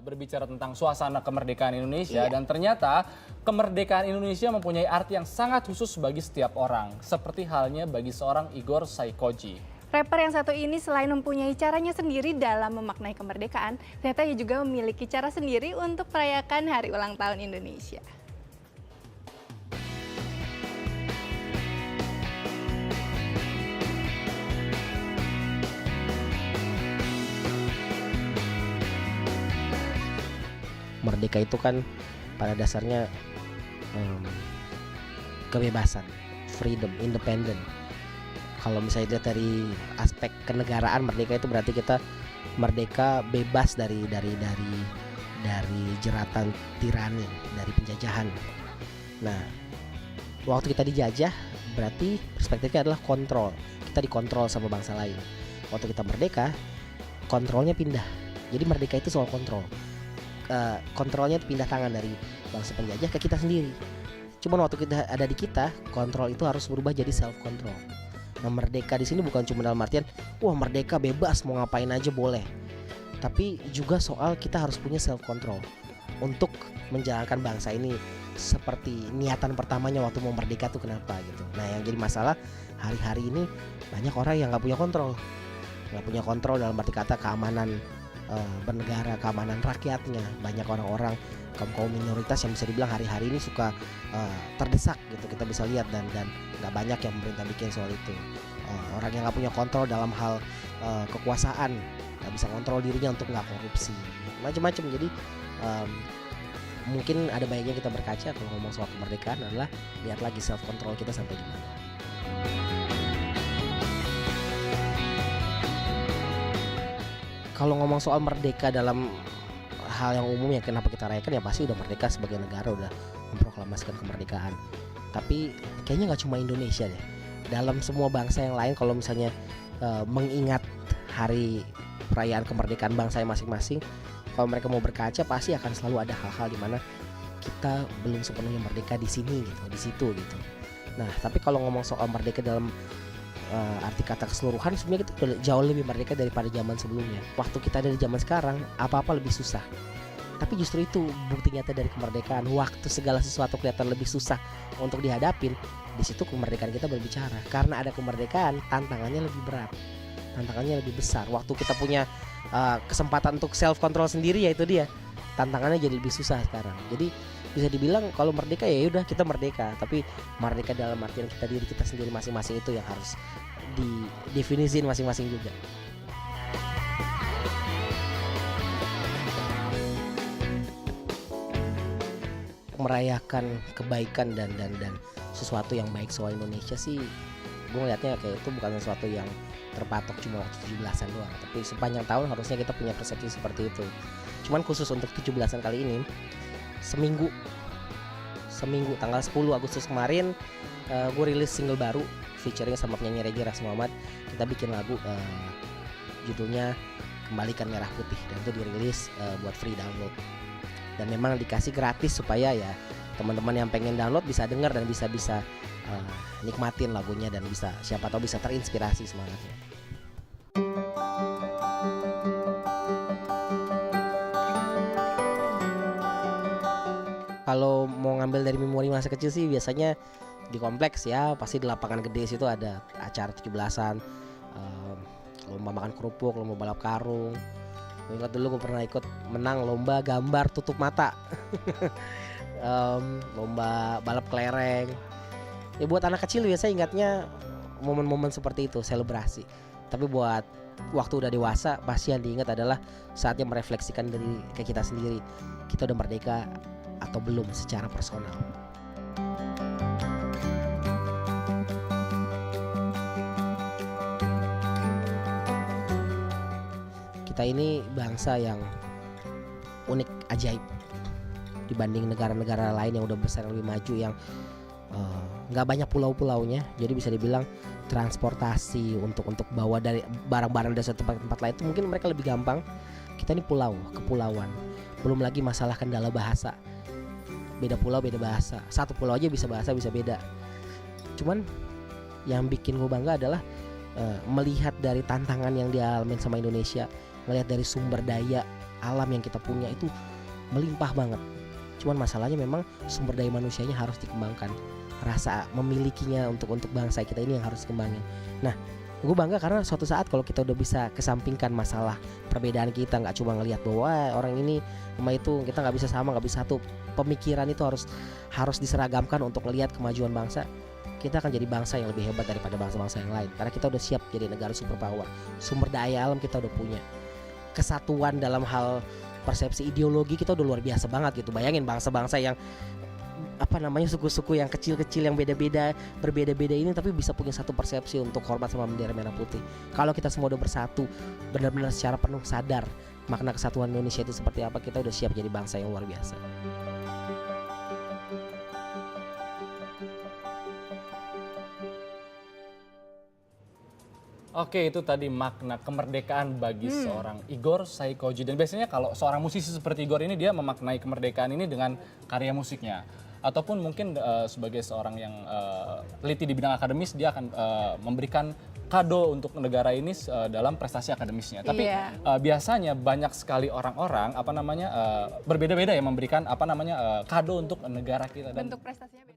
berbicara tentang suasana kemerdekaan Indonesia Iya. dan ternyata kemerdekaan Indonesia mempunyai arti yang sangat khusus bagi setiap orang, seperti halnya bagi seorang Igor Saikoji. Rapper yang satu ini selain mempunyai caranya sendiri dalam memaknai kemerdekaan, ternyata ia juga memiliki cara sendiri untuk merayakan hari ulang tahun Indonesia. Merdeka itu kan pada dasarnya kebebasan, freedom, independent. Kalau misalnya dilihat dari aspek kenegaraan, merdeka itu berarti kita merdeka bebas dari jeratan tirani, dari penjajahan. Nah, waktu kita dijajah berarti perspektifnya adalah kontrol. Kita dikontrol sama bangsa lain. Waktu kita merdeka, kontrolnya pindah. Jadi merdeka itu soal kontrol. Kontrolnya pindah tangan dari bangsa penjajah ke kita sendiri. Cuman waktu kita ada di kita, kontrol itu harus berubah jadi self control. Nah, merdeka di sini bukan cuma dalam artian wah merdeka bebas mau ngapain aja boleh. Tapi juga soal kita harus punya self control untuk menjalankan bangsa ini seperti niatan pertamanya waktu mau merdeka tuh kenapa gitu. Nah, yang jadi masalah hari-hari ini banyak orang yang nggak punya kontrol. Nggak punya kontrol dalam arti kata keamanan bernegara, keamanan rakyatnya. Banyak orang-orang kaum minoritas yang bisa dibilang hari-hari ini suka terdesak gitu, kita bisa lihat dan nggak banyak yang pemerintah bikin soal itu. Orang yang nggak punya kontrol dalam hal kekuasaan, nggak bisa kontrol dirinya untuk nggak korupsi, macam-macam. Jadi mungkin ada baiknya kita berkaca kalau ngomong soal kemerdekaan adalah lihat lagi self control kita sampai di mana. Kalau ngomong soal merdeka dalam hal yang umum ya kenapa kita rayakan ya pasti udah merdeka sebagai negara, udah memproklamasikan kemerdekaan. Tapi kayaknya nggak cuma Indonesia deh. Dalam semua bangsa yang lain kalau misalnya mengingat hari perayaan kemerdekaan bangsa masing-masing, kalau mereka mau berkaca pasti akan selalu ada hal-hal di mana kita belum sepenuhnya merdeka di sini gitu, di situ gitu. Nah, tapi kalau ngomong soal merdeka dalam arti kata keseluruhan, sebenarnya kita udah jauh lebih merdeka daripada zaman sebelumnya. Waktu kita ada di zaman sekarang, apa-apa lebih susah. Tapi justru itu bukti nyata dari kemerdekaan. Waktu segala sesuatu kelihatan lebih susah untuk dihadapin, di situ kemerdekaan kita berbicara. Karena ada kemerdekaan, tantangannya lebih berat, tantangannya lebih besar. Waktu kita punya kesempatan untuk self control sendiri, ya itu dia, tantangannya jadi lebih susah sekarang. Jadi bisa dibilang kalau merdeka ya udah kita merdeka, tapi merdeka dalam artian kita diri kita sendiri masing-masing itu yang harus didefinisin masing-masing juga. Merayakan kebaikan dan sesuatu yang baik soal Indonesia sih, gue ngeliatnya kayak itu bukan sesuatu yang terpatok cuma waktu 17-an doang, tapi sepanjang tahun harusnya kita punya persepsi seperti itu. Cuman khusus untuk 17-an kali ini, seminggu tanggal 10 Agustus kemarin gue rilis single baru featuring sama penyanyi reggae Ras Muhammad. Kita bikin lagu judulnya Kembalikan Merah Putih, dan itu dirilis buat free download, dan memang dikasih gratis supaya ya teman-teman yang pengen download bisa denger dan bisa nikmatin lagunya dan bisa siapa tahu bisa terinspirasi semangatnya. Kalau mau ngambil dari memori masa kecil sih biasanya di kompleks ya, pasti di lapangan gede situ ada acara 17-an, lomba makan kerupuk, lomba balap karung. Gue ingat dulu gue pernah ikut menang lomba gambar tutup mata. Lomba balap kelereng. Ya buat anak kecil biasa ingatnya momen-momen seperti itu, selebrasi. Tapi buat waktu udah dewasa pasti yang diingat adalah saatnya merefleksikan dari ke kita sendiri. Kita udah merdeka atau belum secara personal. Kita ini bangsa yang unik, ajaib dibanding negara-negara lain yang udah besar, lebih maju, yang nggak banyak pulau-pulaunya. Jadi bisa dibilang transportasi untuk bawa dari barang-barang dari satu tempat ke tempat lain itu mungkin mereka lebih gampang. Kita ini pulau, kepulauan. Belum lagi masalah kendala bahasa. Beda pulau, beda bahasa. Satu pulau aja bisa bahasa bisa beda. Cuman yang bikin gue bangga adalah melihat dari tantangan yang dialami sama Indonesia, melihat dari sumber daya alam yang kita punya itu melimpah banget. Cuman masalahnya memang sumber daya manusianya harus dikembangkan. Rasa memilikinya untuk bangsa kita ini yang harus dikembangin. Nah, gue bangga karena suatu saat kalau kita udah bisa kesampingkan masalah perbedaan kita, nggak cuma ngelihat bahwa orang ini sama itu kita nggak bisa sama, nggak bisa satu. Pemikiran itu harus diseragamkan untuk melihat kemajuan bangsa. Kita akan jadi bangsa yang lebih hebat daripada bangsa-bangsa yang lain karena kita udah siap jadi negara superpower. Sumber daya alam kita udah punya. Kesatuan dalam hal persepsi ideologi kita udah luar biasa banget gitu. Bayangin bangsa-bangsa yang suku-suku yang kecil-kecil yang berbeda-beda ini tapi bisa punya satu persepsi untuk hormat sama bendera merah putih. Kalau kita semua udah bersatu, benar-benar secara penuh sadar makna kesatuan Indonesia itu seperti apa, kita udah siap jadi bangsa yang luar biasa. Oke, itu tadi makna kemerdekaan bagi seorang Igor Saikoji. Dan biasanya kalau seorang musisi seperti Igor ini, dia memaknai kemerdekaan ini dengan karya musiknya. Ataupun mungkin sebagai seorang yang teliti di bidang akademis, dia akan memberikan kado untuk negara ini dalam prestasi akademisnya. Tapi biasanya banyak sekali orang-orang berbeda-beda ya memberikan kado untuk negara kita. Dan Bentuk prestasinya